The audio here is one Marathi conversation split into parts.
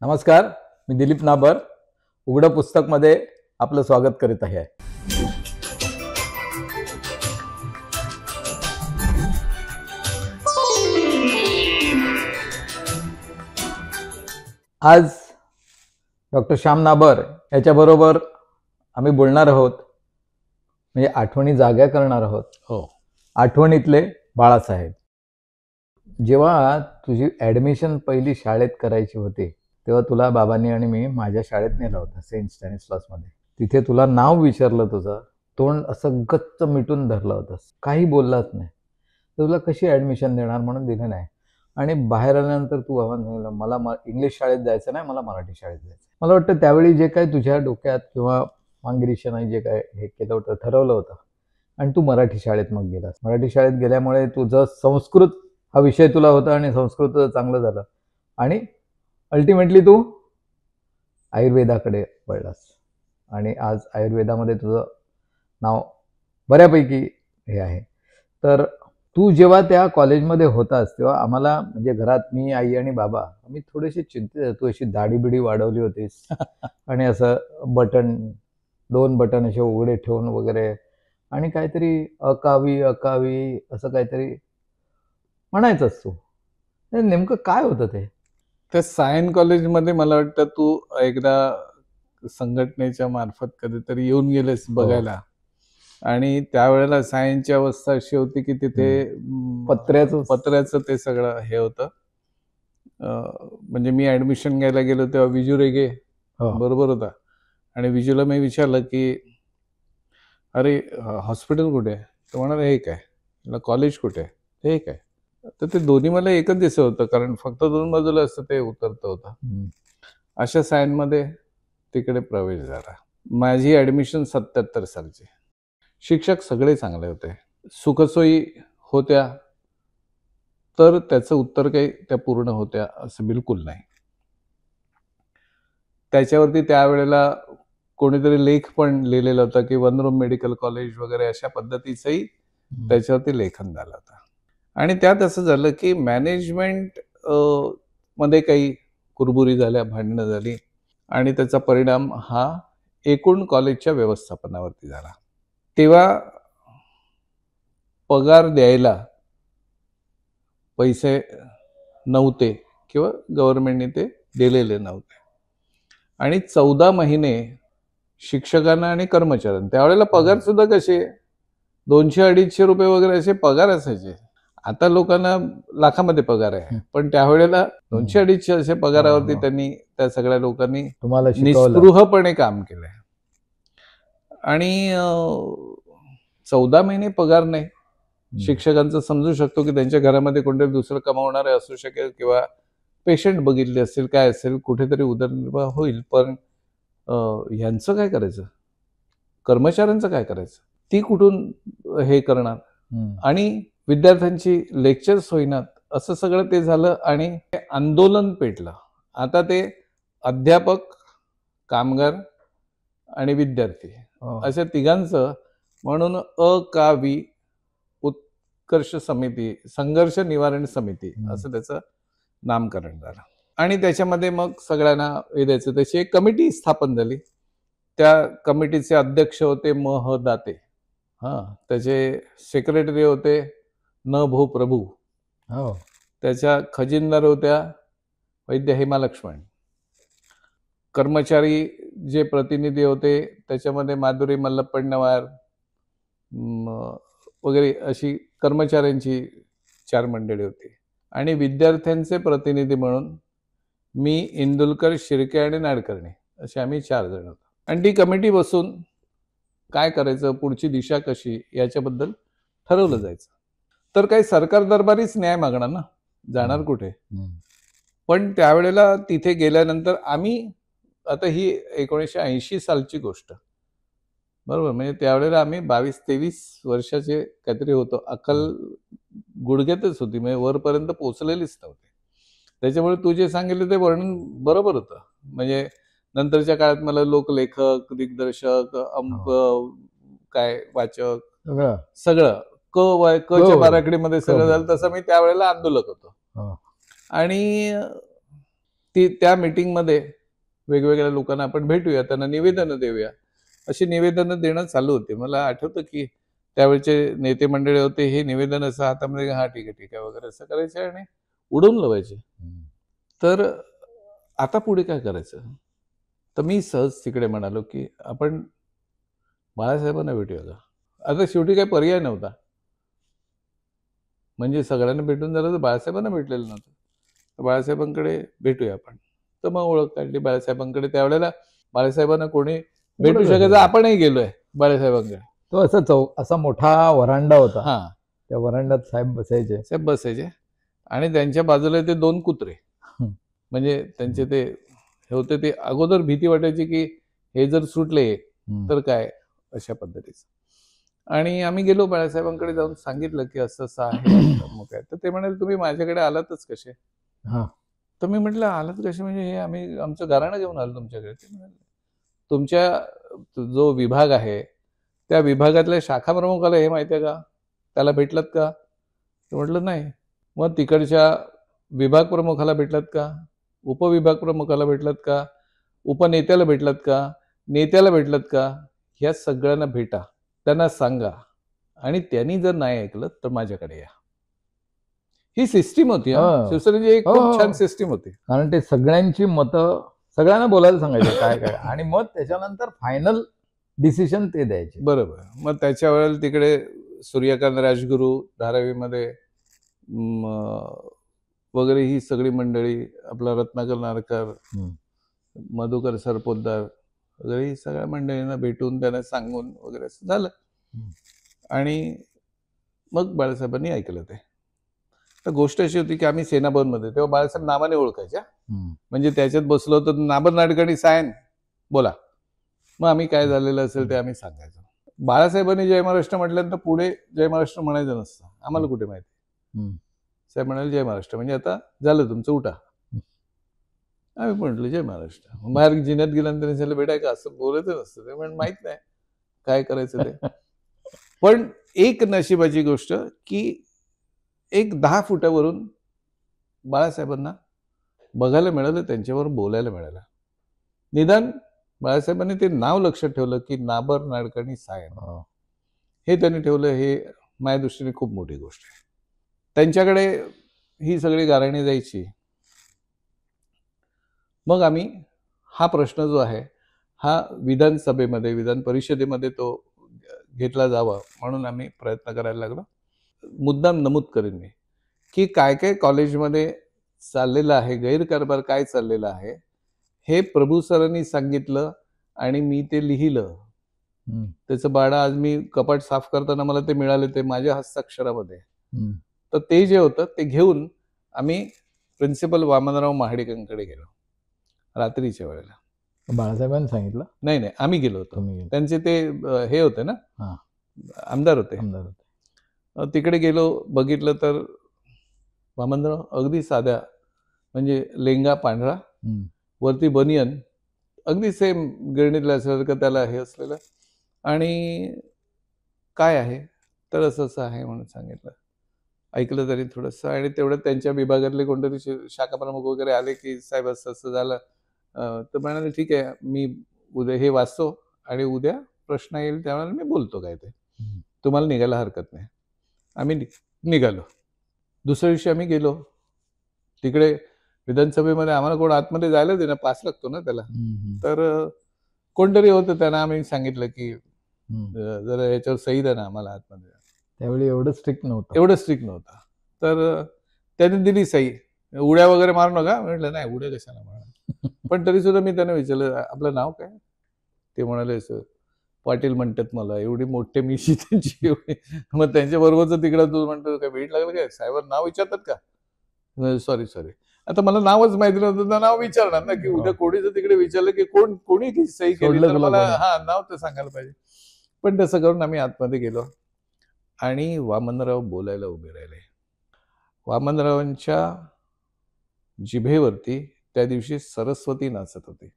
नमस्कार, मी दिलीप नाबर उघडं पुस्तकमध्ये आपलं स्वागत करीत आहे. आज डॉक्टर श्याम नाबर याच्याबरोबर आम्ही बोलणार आहोत, म्हणजे आठवणी जाग्या करणार आहोत. आठवणीतले बाळासाहेब. जेव्हा तुझी ॲडमिशन पहिली शाळेत करायची होती तेव्हा तुला बाबांनी आणि मी माझ्या शाळेत नेलं होतं, सेंट स्टॅनिस्लासमध्ये. तिथे तुला नाव विचारलं, तुझं तोंड असं गच्च मिटून धरलं होतंस, काही बोललाच नाही. तर तुला कशी ॲडमिशन देणार म्हणून दिलं नाही. आणि बाहेर आल्यानंतर तू आव्हान सांगितलं, मला इंग्लिश शाळेत जायचं नाही, मला मराठी शाळेत जायचं. मला वाटतं त्यावेळी जे काय तुझ्या डोक्यात किंवा मांगिरीशनाने जे काय हे केलं होतं, ठरवलं होतं, आणि तू मराठी शाळेत मग गेलास. मराठी शाळेत गेल्यामुळे तुझं संस्कृत हा विषय तुला होता आणि संस्कृत चांगलं झालं, आणि अल्टिमेटली तू आयुर्वेदाकडे वळलास. आणि आज आयुर्वेदामध्ये तुझं नाव बऱ्यापैकी हे आहे. तर तू जेव्हा त्या कॉलेजमध्ये होतास तेव्हा आम्हाला, म्हणजे घरात मी, आई आणि बाबा, आम्ही थोडेसे चिंतित. तू अशी दाढी वाढवली होतीस आणि असं दोन बटन असे उघडे ठेवून वगैरे, आणि काहीतरी अकावी असं काहीतरी म्हणायचंस तू. नेमकं काय होतं ते? त्या सायन कॉलेजमध्ये मला वाटतं तू एकदा संघटनेच्या मार्फत कधीतरी येऊन गेलेस बघायला. आणि त्यावेळेला सायनची अवस्था अशी होती की तिथे पत्र्याचं ते सगळं हे होतं. म्हणजे मी ऍडमिशन घ्यायला गेलो तेव्हा विजू रेगे बरोबर होता. आणि विजूला मी विचारलं की अरे हॉस्पिटल कुठे आहे? तो म्हणाला हे काय, कॉलेज कुठे आहे? हे काय. तर ते दोन्ही मला एकच दिसत होतं, कारण फक्त दोन बाजूला असं ते उतरतं होतं. अशा सायनमध्ये तिकडे प्रवेश झाला. माझी ऍडमिशन 77 सालची. शिक्षक सगळे चांगले होते, सुखसोयी होत्या, तर त्याचं उत्तर काही त्या पूर्ण होत्या असं बिलकुल नाही. त्याच्यावरती त्यावेळेला कोणीतरी लेख पण लिहिलेला होता की वनरूम मेडिकल कॉलेज वगैरे अशा पद्धतीचंही त्याच्यावरती लेखन झालं होतं. आणि त्यात असं झालं की मॅनेजमेंट मध्ये काही कुरबुरी झाल्या, भांडणं झाली, आणि त्याचा परिणाम हा एकूण कॉलेजच्या व्यवस्थापनावरती झाला. तेव्हा पगार द्यायला पैसे नव्हते किंवा गव्हर्नमेंटने ते दिलेले नव्हते. आणि 14 महिने शिक्षकांना आणि कर्मचाऱ्यांना, त्यावेळेला पगार सुद्धा कसे 200-250 रुपये वगैरे असे पगार असायचे. आता लोकांना लाखामध्ये पगार आहे, पण त्यावेळेला 200-250 असे पगारावरती त्यांनी, त्या सगळ्या लोकांनी तुम्हाला निस्पृहपणे काम केलंय. आणि 14 महिने पगार नाही. शिक्षकांचं समजू शकतो की त्यांच्या घरामध्ये कोणतरी दुसरं कमावणारे असू शकेल, किंवा पेशंट बघितले असतील, काय असेल, कुठेतरी उदरनिर्वाह होईल. पण ह्यांचं काय करायचं, कर्मचाऱ्यांचं काय करायचं, ती कुठून हे करणार. आणि विद्यार्थ्यांची लेक्चर्स होईनात, असं सगळं ते झालं. आणि आंदोलन पेटलं. आता ते अध्यापक, कामगार आणि विद्यार्थी अशा तिघांचं म्हणून अकावी उत्कर्ष समिती, संघर्ष निवारण समिती असं त्याचं नामकरण झालं. आणि त्याच्यामध्ये मग सगळ्यांना हे द्यायचं, त्याची एक कमिटी स्थापन झाली. त्या कमिटीचे अध्यक्ष होते म. दाते. त्याचे सेक्रेटरी होते न. भो. प्रभू. त्याच्या खजिनदार होत्या वैद्य हेमा लक्ष्मण. कर्मचारी जे प्रतिनिधी होते त्याच्यामध्ये माधुरी मल्लप्पण्णवार वगैरे अशी कर्मचाऱ्यांची 4 मंडळी होती. आणि विद्यार्थ्यांचे प्रतिनिधी म्हणून मी, इंदुलकर, शिर्के आणि नाडकर्णी असे आम्ही 4 जण होतो. आणि ती कमिटी बसून काय करायचं, पुढची दिशा कशी, याच्याबद्दल ठरवलं जायचं. तर काही सरकार दरबारीच न्याय मागणार ना, जाणार कुठे. पण त्यावेळेला तिथे गेल्यानंतर आम्ही, आता ही 1980 सालची गोष्ट बरोबर, म्हणजे त्यावेळेला आम्ही 22-23 वर्षाचे काहीतरी होतो. अक्कल गुडघ्यातच होती, म्हणजे वरपर्यंत पोहोचलेलीच नव्हती. त्याच्यामुळे तू जे सांगितलं ते वर्णन बरोबर होतं. म्हणजे नंतरच्या काळात मला लोक लेखक, दिग्दर्शक, काय वाचक, सगळं च्या बाराखडीमध्ये सगळं झालं. तसं मी त्यावेळेला आंदोलक होतो. आणि त्या मीटिंगमध्ये वेगवेगळ्या लोकांना आपण भेटूया, त्यांना निवेदनं देऊया, अशी निवेदनं देणं चालू होते. मला आठवतं की त्यावेळचे नेते मंडळी होते, हे निवेदन असं हातामध्ये हा ठीक आहे वगैरे असं करायचे आणि उडवून लावायचे. तर आता पुढे काय करायचं? तर मी सहज तिकडे म्हणालो की आपण बाळासाहेबांना भेटूया का? आता शेवटी काही पर्याय नव्हता. म्हणजे सगळ्यांना भेटून झालं तर बाळासाहेबांना भेटलेलं नव्हतं. तर बाळासाहेबांकडे भेटूया आपण. तर मग ओळख काढली बाळासाहेबांकडे. त्यावेळेला बाळासाहेबांना कोणी भेटू शकायचं, आपणही गेलोय बाळासाहेबांकडे. तो असा मोठा वरांडा होता. हा, त्या वरांड्यात साहेब बसायचे आणि त्यांच्या बाजूला ते 2 कुत्रे. म्हणजे त्यांचे ते होते, ते अगोदर भीती वाटायची की हे जर सुटले तर काय, अशा पद्धतीचं. आणि आम्ही गेलो बाळासाहेबांकडे, जाऊन सांगितलं की असं असं आहे. मग काय, तर ते म्हणाले तुम्ही माझ्याकडे आलातच कसे? तर मी म्हटलं आलात कसे म्हणजे हे आम्ही आमचं घराणं घेऊन आलो तुमच्याकडे. ते म्हणाले तुमच्या जो विभाग आहे त्या विभागातल्या शाखा प्रमुखाला हे माहिती आहे का? त्याला भेटलात का? तर म्हटलं नाही. मग तिकडच्या विभाग प्रमुखाला भेटलात का? उपविभाग प्रमुखाला भेटलात का? उपनेत्याला भेटलात का? नेत्याला भेटलात का? ह्या सगळ्यांना भेटा, त्यांना सांगा, आणि त्यांनी जर नाही ऐकलं तर माझ्याकडे या. ही सिस्टीम होती. शिवसेनेची एक खूप छान सिस्टीम होती. कारण ते सगळ्यांची मतं सगळ्यांना बोलायला सांगायचं काय काय, आणि मग त्याच्यानंतर फायनल डिसिजन ते द्यायचे. बरोबर. मग त्याच्या वेळेला तिकडे सूर्यकांत राजगुरू धारावीमध्ये वगैरे ही सगळी मंडळी, आपला रत्नाकर नारकर, मधुकर सरपोतदार वगैरे ही सगळ्या मंडळींना भेटून त्यांना सांगून वगैरे असं झालं. आणि मग बाळासाहेबांनी ऐकलं ते. तर गोष्ट अशी होती की आम्ही सेना भवनमध्ये, तेव्हा बाळासाहेब नावाने ओळखायच्या. म्हणजे त्याच्यात बसलो तर नाबर नाडकर्णी सायन बोला, मग आम्ही काय झालेलं असेल ते आम्ही सांगायचो. बाळासाहेबांनी जय महाराष्ट्र म्हटल्यानंतर पुढे जय महाराष्ट्र म्हणायचं नसतं, आम्हाला कुठे माहिती. साहेब म्हणाले जय महाराष्ट्र म्हणजे आता झालं तुमचं, उठा. आम्ही म्हटलं जय महाराष्ट्र. बाहेर जिन्यात गेल्यानंतर झालं भेटाय का, असं बोलायचं नसतं. ते म्हणजे माहित नाही काय करायचं ते. पण एक नशिबाची गोष्ट की एक 10 फुटावरून बाळासाहेबांना बघायला मिळालं, त्यांच्यावर बोलायला मिळालं. निदान बाळासाहेबांनी ते नाव लक्षात ठेवलं की नाबर नाडकर्णी सायन, हे त्यांनी ठेवलं. हे माझ्या दृष्टीने खूप मोठी गोष्ट आहे. त्यांच्याकडे ही सगळी गाऱ्हाणे जायची. मग आम्ही हा प्रश्न जो आहे हा विधानसभेमध्ये, विधान परिषदेमध्ये तो घेतला जावा म्हणून आम्ही प्रयत्न करायला लागलो. मुद्दाम नमूद करेन मी की काय काय कॉलेजमध्ये चाललेलं आहे, गैरकारभार काय चाललेला आहे, हे प्रभू सरांनी सांगितलं आणि मी ते लिहिलं. त्याचं बाळा आज मी कपाट साफ करताना मला ते मिळाले, ते माझ्या हस्ताक्षरामध्ये. तर ते जे होतं ते घेऊन आम्ही प्रिन्सिपल वामनराव महाडिकांकडे गेलो रात्रीच्या वेळेला. बाळासाहेबांनी सांगितलं? नाही, आम्ही गेलो होतो. त्यांचे ते हे होते ना, आमदार होते. तिकडे गेलो, बघितलं तर वामनराव अगदी साध्या, म्हणजे लेंगा पांढरा, वरती बनियन, अगदी सेम गिरणीतल्या असल्यासारखं त्याला हे असलेलं. आणि काय आहे तर असं असं आहे म्हणून सांगितलं. ऐकलं तरी थोडंसं. आणि तेवढं त्यांच्या विभागातले कोणतरी शाखा प्रमुख वगैरे आले की साहेब असं असं झालं. तर म्हणाले ठीक आहे, मी उद्या हे वाचतो आणि उद्या प्रश्न येईल त्यावेळेला मी बोलतो काय ते, तुम्हाला निघायला हरकत नाही. आम्ही निघालो. दुसऱ्या दिवशी आम्ही गेलो तिकडे विधानसभेमध्ये. आम्हाला कोण आतमध्ये जायला दे ना, पास लागतो ना त्याला. तर कोणतरी होतं, त्यांना आम्ही सांगितलं की जरा याच्यावर सही द्या ना आम्हाला आतमध्ये. त्यावेळी एवढं स्ट्रिक्ट नव्हतं. तर त्यांनी दिली सही. उड्या वगैरे मारू नका म्हटलं. नाही, उड्या कशाला मारणार. पण तरी सुद्धा मी त्यांना विचारलं आपलं नाव काय. ते म्हणाले असं पाटील म्हणतात मला. एवढी मोठे मिशी त्यांची एवढी. मग त्यांच्या बरोबरच तिकडं तू म्हणतो काय वेळ लागलं काय, साहेब नाव विचारतात का? सॉरी. आता मला नावच माहिती नव्हतं, तर नाव विचारणार ना की उद्या कोणी जर तिकडे विचारलं की कोणी सही केली तर मला नाव तर सांगायला पाहिजे. पण तसं करून आम्ही आतमध्ये गेलो आणि वामनराव बोलायला उभे राहिले. वामनरावांच्या जिभेवरती त्या दिवशी सरस्वती नाचत होती.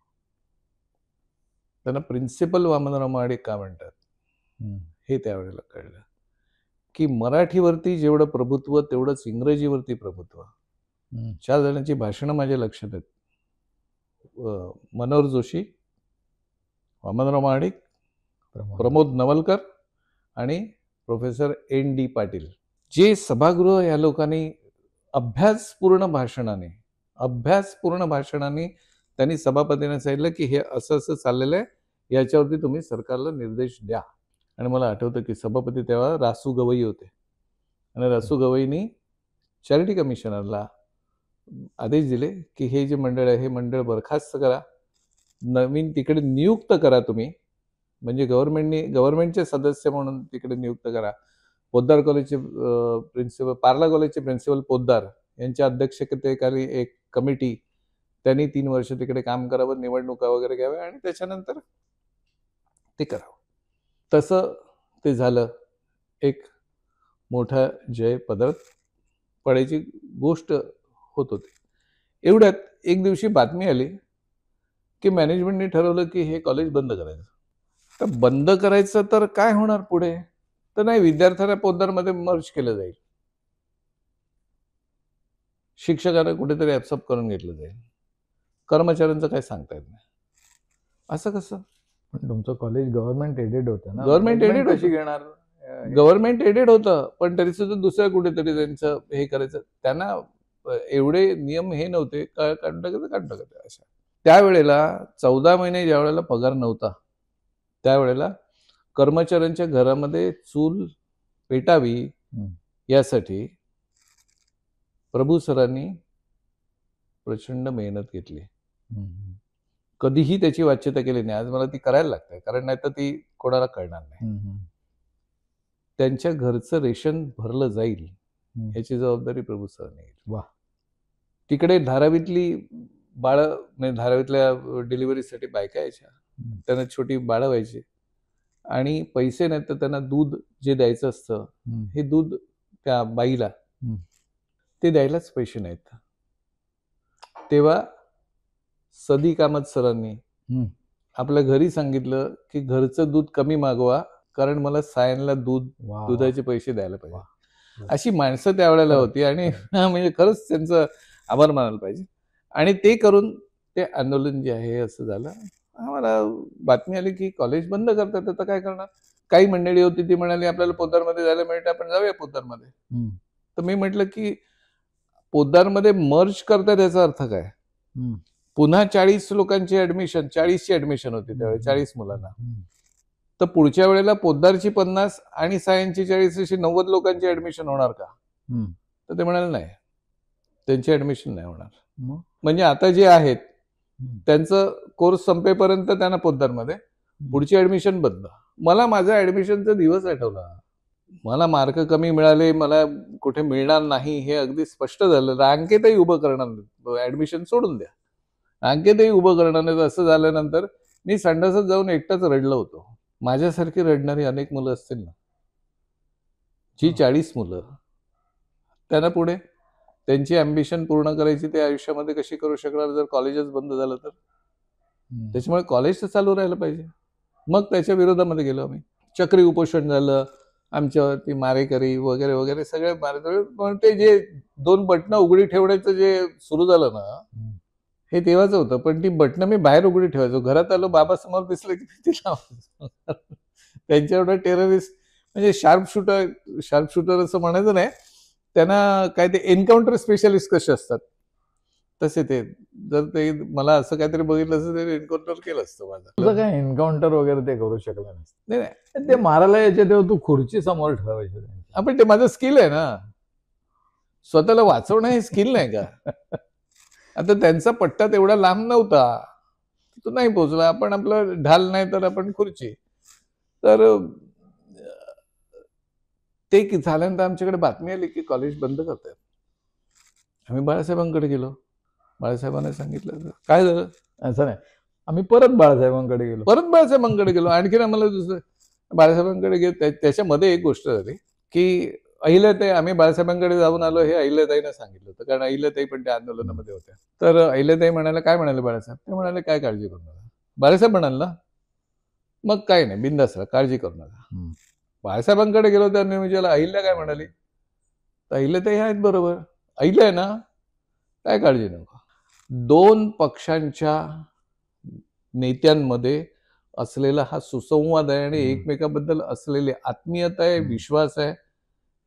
त्यांना प्रिन्सिपल वामनराव महाडिक का म्हणतात हे त्यावेळेला कळलं की मराठीवरती जेवढं प्रभुत्व तेवढंच इंग्रजीवरती प्रभुत्व. 4 जणांची भाषणं माझ्या लक्षात आहेत. मनोहर जोशी, वामनराव महाडिक, प्रमोद नवलकर आणि प्रोफेसर ND पाटील. जे सभागृह या लोकांनी अभ्यासपूर्ण भाषणाने त्यांनी सभापतींना सांगितलं की हे असं असं चाललेलं आहे, याच्यावरती तुम्ही सरकारला निर्देश द्या. आणि मला आठवतं की सभापती तेव्हा रासू गवई होते आणि रासू गवईंनी चॅरिटी कमिशनरला आदेश दिले की हे जे मंडळ आहे हे मंडळ बरखास्त करा, नवीन तिकडे नियुक्त करा तुम्ही, म्हणजे गव्हर्नमेंटचे सदस्य म्हणून तिकडे नियुक्त करा. पोद्दार कॉलेजचे प्रिन्सिपल, पार्ला कॉलेजचे प्रिन्सिपल पोद्दार यांच्या अध्यक्षतेखाली एक कमिटी, त्यांनी 3 वर्ष तिकडे काम करावं, निवडणुका वगैरे घ्याव्या आणि त्याच्यानंतर ते करावं. तसं ते झालं. एक मोठा जय पदरात पडायची गोष्ट होत होती. एवढ्यात एक दिवशी बातमी आली की मॅनेजमेंटने ठरवलं की हे कॉलेज बंद करायचं. तर बंद करायचं तर काय होणार पुढे, तर नाही, विद्यार्थ्यांना पोद्दारमध्ये मर्ज केलं जाईल, शिक्षकांना कुठेतरी ऍब्सॉर्ब करून घेतलं जाईल, कर्मचाऱ्यांचं काय सांगता येत नाही. असं कसं? पण तुमचं कॉलेज गव्हर्नमेंट एडेड होतं ना. गव्हर्नमेंट एडेड कशी घेणार? गव्हर्नमेंट एडेड होतं, पण तरी सुद्धा दुसऱ्या कुठेतरी त्यांचं हे करायचं. त्यांना एवढे नियम हे नव्हते, काढून टाकायचं अशा. त्यावेळेला 14 महिने ज्या वेळेला पगार नव्हता, त्यावेळेला कर्मचाऱ्यांच्या घरामध्ये चूल पेटावी यासाठी प्रभू सरांनी प्रचंड मेहनत घेतली. कधीही त्याची वाच्यता केली नाही. आज मला ती करायला लागते, कारण नाही तर ती कोणाला कळणार नाही. त्यांच्या घरचं रेशन भरलं जाईल याची जबाबदारी प्रभू सरांनी घेतली. वा. तिकडे धारावीतली बाळं, म्हणजे धारावीतल्या डिलिव्हरीसाठी बायका यायच्या, त्यांना छोटी बाळं व्हायची आणि पैसे नाही तर त्यांना दूध जे द्यायचं असतं, हे दूध त्या बाईला ते द्यायलाच पैसे नाहीत. तेव्हा सदी कामत सरांनी आपल्या घरी सांगितलं की घरचं दूध कमी मागवा, कारण मला सायनला दुधाचे पैसे द्यायला पाहिजे. अशी माणसं त्यावेळेला होती आणि म्हणजे खरंच त्यांचं आभार मानायला पाहिजे. आणि ते करून ते आंदोलन जे आहे असं झालं. आम्हाला बातमी आली की कॉलेज बंद करतात, आता काय करणार. काही मंडळी होती ती म्हणाली आपल्याला पोद्दारमध्ये जायला मिळतं, आपण जाऊया पोद्दारमध्ये. तर मी म्हटलं की पोद्दारमध्ये मर्ज करतात याचा अर्थ काय? पुन्हा 40 लोकांची ऍडमिशन, 40ची ऍडमिशन होती त्यावेळी, 40 मुलांना. तर पुढच्या वेळेला पोद्दारची 50 आणि सायन्सची 40 अशी 90 लोकांची ऍडमिशन होणार का? तर ते म्हणाले नाही, त्यांची ऍडमिशन नाही होणार. म्हणजे आता जे आहेत त्यांचं कोर्स संपेपर्यंत त्यांना पोद्दारमध्ये, पुढची ऍडमिशन बंद. मला माझा ऍडमिशनचा दिवस आठवला. मला मार्क कमी मिळाले, मला कुठे मिळणार नाही हे अगदी स्पष्ट झालं. रांकेतही उभं करणार नाही, ऍडमिशन सोडून द्या, रांकेतही उभं करणार नाही. असं झाल्यानंतर मी संडासात जाऊन एकटाच रडलो होतो. माझ्यासारखी रडणारी अनेक मुलं असतील ना, जी 40 मुलं त्यांना पुढे त्यांची अम्बिशन पूर्ण करायची, ते आयुष्यामध्ये कशी करू शकणार जर कॉलेजच बंद झालं तर? त्याच्यामुळे कॉलेज तर चालू राहिलं पाहिजे. मग त्याच्या विरोधामध्ये गेलो आम्ही. चक्री उपोषण झालं आमच्यावरती, मारेकरी वगैरे वगैरे सगळे मारेकरी. पण ते जे 2 बटणं उघडी ठेवण्याचं जे सुरू झालं ना, हे तेव्हाच होतं. पण ती बटणं मी बाहेर उघडी ठेवायचो. घरात आलो, बाबा समोर दिसलं की ती लावायचो. त्यांच्या एवढा टेररिस्ट, म्हणजे शार्प शूटर असं म्हणायचं नाही, त्यांना काय ते एन्काउंटर स्पेशलिस्ट कसे असतात तसे ते. जर ते मला असं काहीतरी बघितलं असतं ते एन्काउंटर केलं असतं माझं. तुझं काय एन्काउंटर वगैरे ते करू शकलं नसतं. नाही, ते मारायला यायचे तेव्हा तू खुर्ची समोर ठेवायची. आपण ते माझं स्किल आहे ना, स्वतःला वाचवणं हे स्किल नाही का? आता त्यांचा पट्टा तेवढा लांब नव्हता, तो नाही पोहोचला. आपण आपलं ढाल नाही तर आपण खुर्ची. तर ते झाल्यानंतर आमच्याकडे बातमी आली की कॉलेज बंद करतात. आम्ही बाळासाहेबांकडे गेलो. बाळासाहेबांना सांगितलं काय झालं. असं नाही, आम्ही परत बाळासाहेबांकडे गेलो. आणखीन आम्हाला दुसरं बाळासाहेबांकडे गेलो. त्याच्यामध्ये एक गोष्ट झाली की अहिल्याताई, आम्ही बाळासाहेबांकडे जाऊन आलो हे अहिल्याताईंना सांगितलं होतं, कारण अहिल्याताई पण त्या आंदोलनामध्ये होत्या. तर अहिल्याताई म्हणाले, काय म्हणाले बाळासाहेब? ते म्हणाले काय काळजी करू नका. बाळासाहेब म्हणाल ना, मग काय नाही, बिंदास राहा, काळजी करू नका. बाळासाहेबांकडे गेलो त्यांनी विचारलं अहिल्या काय म्हणाली, तर अहिल्याताई आहेत बरोबर, अहिल्या आहे ना, काय काळजी नको. दोन पक्षांच्या नेत्यांमध्ये असलेला हा सुसंवाद आहे आणि एकमेकाबद्दल असलेली आत्मीयता आहे, विश्वास आहे,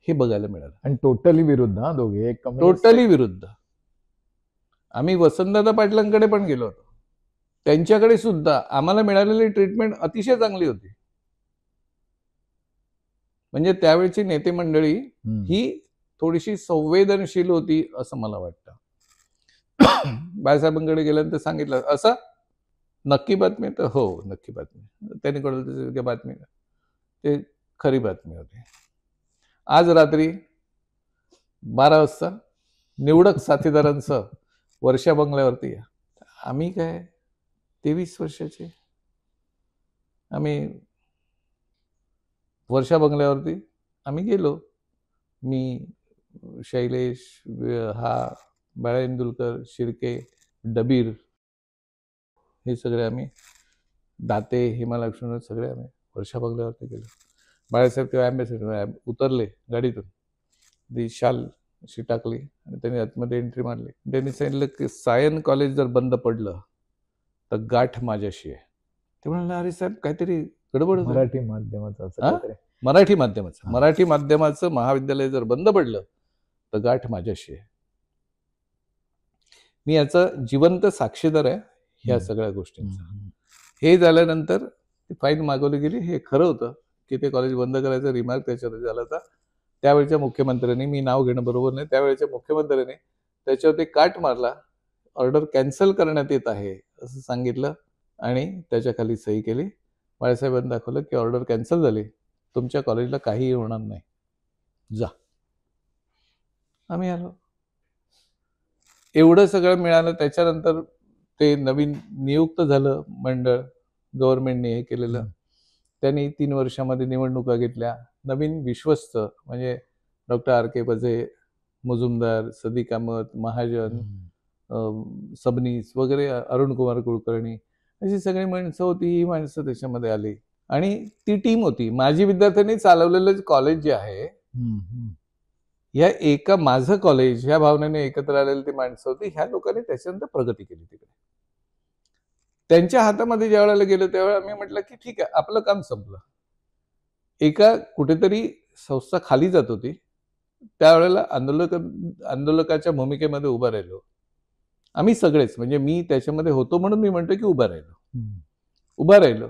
हे बघायला मिळालं. आणि टोटली विरुद्ध, हा दोघे टोटली विरुद्ध. आम्ही वसंतदादा पाटलांकडे पण गेलो होतो, त्यांच्याकडे सुद्धा आम्हाला मिळालेली ट्रीटमेंट अतिशय चांगली होती. म्हणजे त्यावेळची नेते मंडळी ही थोडीशी संवेदनशील होती असं मला वाटतं. बाळासाहेबांकडे गेल्यानंतर सांगितलं असं नक्की बातमी, तर हो नक्की बातमी. त्यांनी कळलं बातमी ते खरी बातमी होती. आज रात्री 12 वाजता निवडक साथीदारांसह वर्षा बंगल्यावरती या. आम्ही काय 23 वर्षाचे, आम्ही वर्षा बंगल्यावरती आम्ही गेलो. मी, शैलेश, बाळा इंदुलकर, शिर्के, डबीर, हे सगळे आम्ही, दाते, हेमा लक्ष्मण, सगळे आम्ही वर्षा बंगल्यावरती गेलो. बाळासाहेब तेव्हा ॲम्बेसेडर उतरले गाडीतून, ती शाल अशी टाकली आणि त्यांनी आतमध्ये एंट्री मारली. त्यांनी सांगितलं की सायन कॉलेज जर बंद पडलं तर गाठ माझ्याशी आहे. ते म्हणाले अरे साहेब काहीतरी गडबड. मराठी माध्यमाचं महाविद्यालय जर बंद पडलं तर गाठ माझ्याशी आहे. मी याचा जिवंत साक्षीदार आहे ह्या सगळ्या गोष्टींचा. हे झाल्यानंतर ती फाईन मागवली गेली. हे खरं होतं की ते कॉलेज बंद करायचा रिमार्क त्याच्यावर झाला होता. त्यावेळच्या मुख्यमंत्र्यांनी, मी नाव घेणं बरोबर नाही, त्यावेळच्या मुख्यमंत्र्यांनी त्याच्यावरती काट मारला, ऑर्डर कॅन्सल करण्यात येत आहे असं सांगितलं आणि त्याच्या खाली सही केली. बाळासाहेबांनी दाखवलं की ऑर्डर कॅन्सल झाली, तुमच्या कॉलेजला काहीही होणार नाही, जा. आम्ही आलो. एवढं सगळं मिळालं. त्याच्यानंतर ते नवीन नियुक्त झालं मंडळ, गव्हर्नमेंटने हे केलेलं. त्यांनी 3 वर्षामध्ये निवडणुका घेतल्या. नवीन विश्वस्त म्हणजे डॉक्टर R.K. पजे, मुजुमदार, सदिक अहमद, महाजन, सबनीस वगैरे, अरुण कुमार कुलकर्णी, अशी सगळी माणसं होती. ही माणसं त्याच्यामध्ये आली आणि ती टीम होती. माझी विद्यार्थ्यांनी चालवलेलं कॉलेज जे आहे, या एका माझं कॉलेज ह्या भावनेने एकत्र आलेली ती माणसं होती. ह्या लोकांनी त्याच्यानंतर प्रगती केली तिकडे. त्यांच्या हातामध्ये ज्या वेळेला गेलो त्यावेळेला आम्ही म्हटलं की ठीक आहे, आपलं काम संपलं. एका कुठेतरी संस्था खाली जात होती, त्यावेळेला आंदोलकाच्या भूमिकेमध्ये उभा राहिलो आम्ही सगळेच. म्हणजे मी त्याच्यामध्ये होतो म्हणून मी म्हणतो की उभा राहिलो,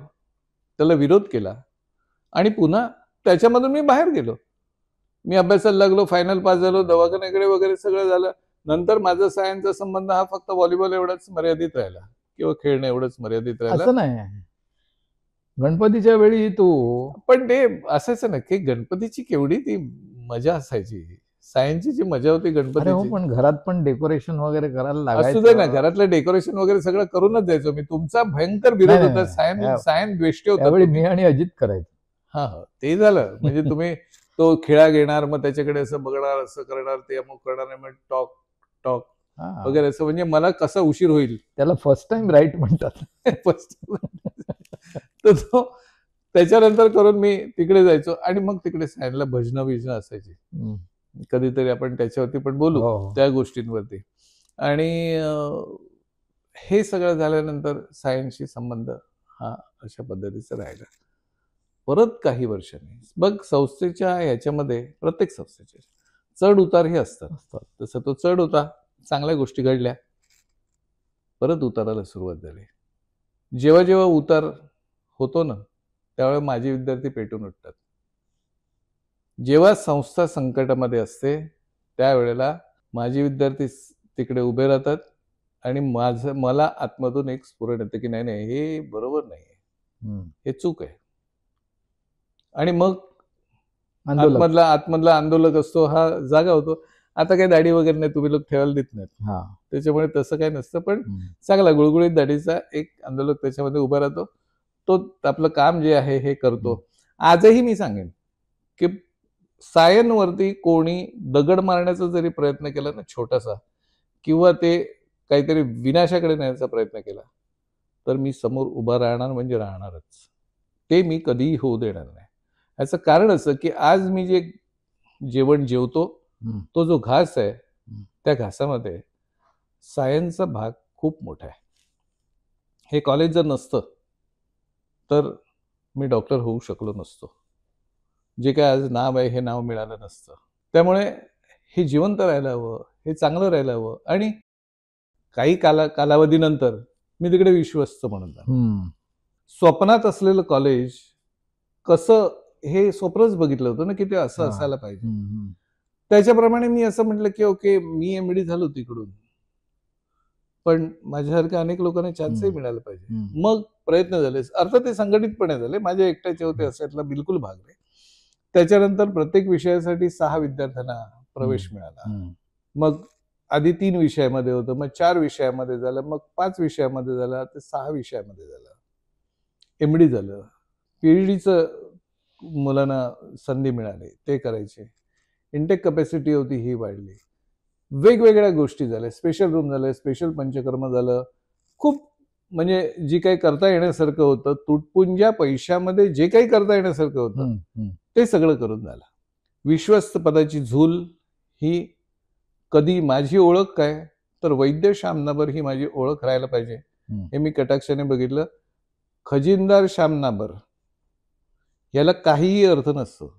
त्याला विरोध केला आणि पुन्हा त्याच्यामधून मी बाहेर गेलो. मी अभ्यासाला लागलो, फायनल पास झालो, दवाखान्याकडे वगैरे सगळं झालं. नंतर माझा सायन्सचा संबंध हा फक्त व्हॉलीबॉल एवढाच मर्यादित राहिला किंवा खेळणं एवढंच मर्यादित राहिलं. असं नाही, गणपतीच्या वेळी तू, पण ते असायचं ना की गणपतीची केवढी ती मजा असायची. सायन्सची जी मजा होती गणपती, पण घरात पण डेकोरेशन वगैरे करायला लागायचं. असू दे ना, घरातलं डेकोरेशन वगैरे सगळं करूनच जायचो मी. तुमचा भयंकर विरोध होता, सायन्स द्वेष्टी होता. त्यावेळी मी आणि अजित करायचो. हा, ते झालं. म्हणजे तुम्ही तो खेळा घेणार, मग त्याच्याकडे असं बघणार, असं करणार, ते अमुक करणार, मग टॉक वगैरे असं. म्हणजे मला कसा उशीर होईल, त्याला फर्स्ट टाइम राईट म्हणतात. तर तो त्याच्यानंतर करून मी तिकडे जायचो आणि मग तिकडे सायन्सला भजनं असायची. कधीतरी आपण त्याच्यावरती पण बोलू, त्या गोष्टींवरती. आणि हे सगळं झाल्यानंतर सायन्सशी संबंध हा अशा पद्धतीचा राहिला. परत काही वर्षांनी बघ, संस्थेच्या ह्याच्यामध्ये प्रत्येक संस्थेचे चढ उतार हे असतात. तसं तो चढ होता, चांगल्या गोष्टी घडल्या, परत उताराला सुरुवात झाली. जेव्हा जेव्हा उतार होतो ना, त्यावेळेला माझे विद्यार्थी पेटून उठतात. जेव्हा संस्था संकटामध्ये असते त्यावेळेला माझे विद्यार्थी तिकडे उभे राहतात आणि मला आतमधून एक स्फुरण येते की नाही, हे बरोबर नाही, हे चूक आहे. आणि मग आतमधला आंदोलक असतो हा जागा होतो. आता काही दाढी वगैरे नाही, तुम्ही लोक ठेवायला देत नाहीत, त्याच्यामुळे तसं काही नसतं. पण चांगला गुळगुळीत दाढीचा एक आंदोलक त्याच्यामध्ये उभा राहतो. तो आपलं काम जे आहे हे करतो. आजही मी सांगेन की सायनवरती कोणी दगड मारण्याचा जरी प्रयत्न केला ना छोटासा, किंवा ते काहीतरी विनाशाकडे नेण्याचा प्रयत्न केला, तर मी समोर उभा राहणार म्हणजे राहणारच. ते मी कधीही होऊ देणार नाही. याचं कारण असं की आज मी जे जेवण जेवतो, तो जो घास आहे, त्या घासामध्ये सायन्सचा भाग खूप मोठा आहे. हे कॉलेज जर नसतं तर मी डॉक्टर होऊ शकलो नसतो. जे काय आज नाव आहे हे नाव मिळालं नसतं. त्यामुळे हे जिवंत राहायला हवं, हे चांगलं राहायला हवं. आणि काही कालावधीनंतर मी तिकडे विश्वस्त म्हणून जाणार. स्वप्नात असलेलं कॉलेज कसं, हे स्वप्नच बघितलं होतं ना की ते असं असायला पाहिजे. त्याच्याप्रमाणे मी असं म्हटलं की ओके, मी MD झालो तिकडून, पण माझ्यासारख्या अनेक लोकांना चान्सही मिळाला पाहिजे. मग प्रयत्न झाले, अर्थात ते संघटितपणे झाले, माझे एकट्याचे होते असायला बिलकुल भाग नाही. त्याच्यानंतर प्रत्येक विषयासाठी 6 विद्यार्थ्यांना प्रवेश मिळाला. मग आधी 3 विषयामध्ये होतं, मग 4 विषयामध्ये झालं, मग 5 विषयामध्ये झालं, ते 6 विषयामध्ये झालं. MD झालं. PhDचं मुलांना संधी मिळाली, ते करायचे. इंटेक कॅपॅसिटी होती ही वाढली. वेगवेगळ्या गोष्टी झाल्या, स्पेशल रूम झालं, स्पेशल पंचकर्म झालं. खूप म्हणजे जी काही करता येण्यासारखं होतं, तुटपुंज्या पैशामध्ये जे काही करता येण्यासारखं होतं ते सगळं करून झालं. विश्वस्त पदाची झूल ही कधी माझी ओळख काय, तर वैद्य श्यामनाबर ही माझी ओळख राहायला पाहिजे हे मी कटाक्षाने बघितलं. खजिनदार श्यामनाबर याला काहीही अर्थ नसतो.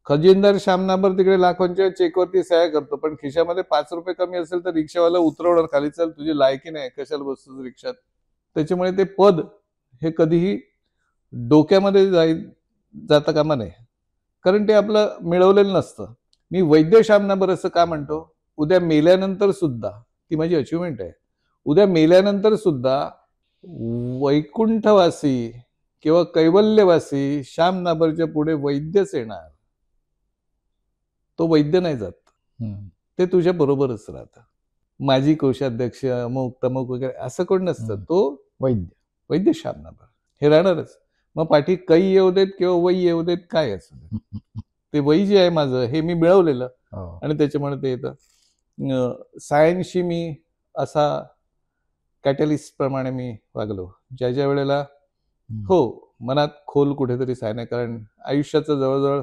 खजिनदार श्यामनाबर तिकडे लाखोंच्या चेकवरती सह्या करतो, पण खिशामध्ये 5 रुपये कमी असेल तर रिक्षावाला उतरवणार खाली, चल तुझी लायकी नाही, कशाला बसतोस रिक्षात. त्याच्यामुळे ते पद हे कधीही डोक्यामध्ये जाता कामा नये, कारण ते आपलं मिळवलेलं नसतं. मी वैद्य श्यामनाबर असं का म्हणतो, उद्या मेल्यानंतर सुद्धा ती माझी अचिव्हमेंट आहे. उद्या मेल्यानंतर सुद्धा वैकुंठवासी किंवा कैवल्यवासी श्यामनाबरच्या पुढे वैद्यच येणार. तो वैद्य नाही जात, ते तुझ्या बरोबरच राहतं. माजी कोषाध्यक्ष अमुक तमुक वगैरे असं कोण नसतं, तो वैद्य श्यामनाबर हे राहणारच. मग पाठी कै येऊ देत किंवा वै येऊ देत, काय असं ते वै जे आहे माझं हे मी मिळवलेलं आणि त्याच्यामुळे ते येतं. सायन्सशी मी असा कॅटलिस्ट प्रमाणे मी वागलो, ज्या वेळेला हो मनात खोल कुठेतरी सायन आहे, कारण आयुष्याचा जवळजवळ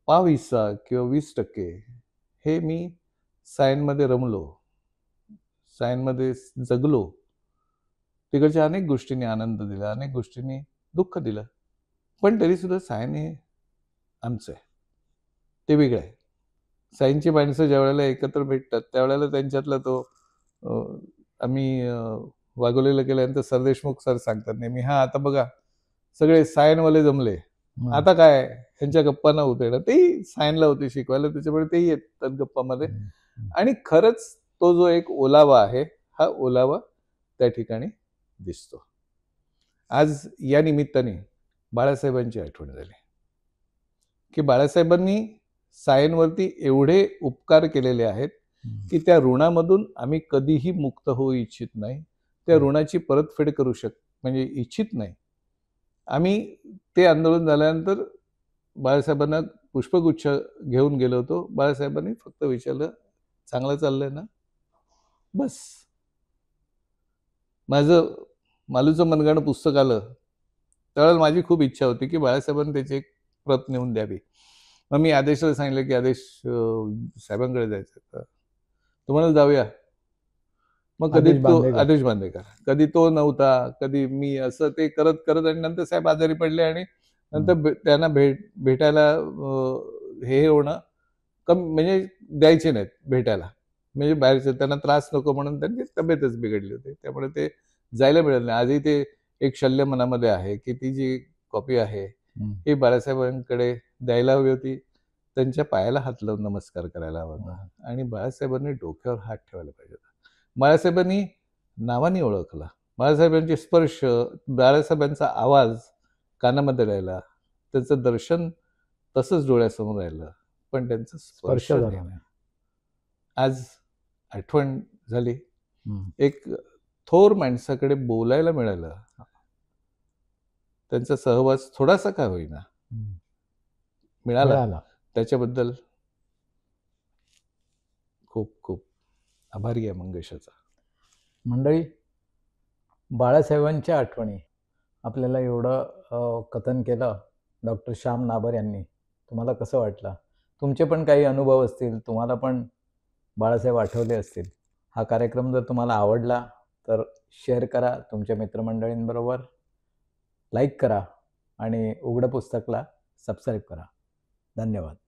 पाव हिस्सा किंवा 20% हे मी सायनमध्ये रमलो, सायनमध्ये जगलो. तिकडच्या अनेक गोष्टींनी आनंद दिला, अनेक गोष्टींनी दुःख दिलं, पण तरी सुद्धा सायन हे आमचं आहे, ते वेगळं आहे. सायनची माणसं ज्या वेळेला एकत्र भेटतात त्यावेळेला त्यांच्यातला तो आम्ही वागवलेलं केल्यानंतर सरदेशमुख सर सांगतात नेहमी, हा आता बघा सगळे सायनवाले जमले, आता काय त्यांच्या गप्पा नव्हते ना, तेही सायनला होते शिकवायला, त्याच्यामुळे तेही येतात गप्पामध्ये. आणि खरंच तो जो एक ओलावा आहे, हा ओलावा त्या ठिकाणी दिसतो. आज या निमित्ताने बाळासाहेबांची आठवण झाली की बाळासाहेबांनी सायनवरती एवढे उपकार केलेले आहेत की त्या ऋणामधून आम्ही कधीही मुक्त होऊ इच्छित नाही, त्या ऋणाची परतफेड करू म्हणजे इच्छित नाही. आम्ही ते आंदोलन झाल्यानंतर बाळासाहेबांना पुष्पगुच्छ घेऊन गेलो होतो. बाळासाहेबांनी फक्त विचारलं, चांगलं चाललंय ना, बस. माझं मालूचं मनगणं पुस्तक आलं त्यावेळेला माझी खूप इच्छा होती की बाळासाहेबांनी त्याची एक प्रत नेऊन द्यावी. मग मी आदेशला सांगितलं की आदेश साहेबांकडे जायचं, तुम्हाला जाऊया. मग कधी तो आदेश बांदेकर, कधी तो नव्हता, कधी मी, असं ते करत करत आणि नंतर साहेब आजारी पडले आणि नंतर त्यांना भेटायला हे होणं म्हणजे द्यायचे नाहीत भेटायला, म्हणजे बाहेरचे त्यांना त्रास नको म्हणून त्यांची तब्येतच बिघडली होती, त्यामुळे ते जायला मिळालं नाही. आजही ते एक शल्य मनामध्ये आहे की ती जी कॉपी आहे ही बाळासाहेबांकडे द्यायला हवी होती, त्यांच्या पायाला हात लावून नमस्कार करायला हवा होता आणि बाळासाहेबांनी डोक्यावर हात ठेवायला पाहिजे होता. बाळासाहेबांनी नावाने ओळखला, बाळासाहेबांचे स्पर्श, बाळासाहेबांचा आवाज कानामध्ये राहिला, त्यांचं दर्शन तसंच डोळ्यासमोर राहिलं, पण त्यांचा स्पर्श झाला. आज आठवण झाली, एक थोर माणसाकडे बोलायला मिळालं, त्यांचा सहवास थोडासा का होईना मिळाला, त्याच्याबद्दल खूप खूप आभारी आहे मंगेशाचा. मंडळी, बाळासाहेबांच्या आठवणी आपल्याला एवढं कथन केलं डॉक्टर श्याम नाबर यांनी. तुम्हाला कसं वाटलं? तुमचे पण काही अनुभव असतील, तुम्हाला पण बाळासाहेब आठवले असतील, हा कार्यक्रम जर तुम्हाला आवडला तर शेअर करा तुमच्या मित्रमंडळींबरोबर, लाईक करा आणि उघडं पुस्तकला सबस्क्राईब करा. धन्यवाद.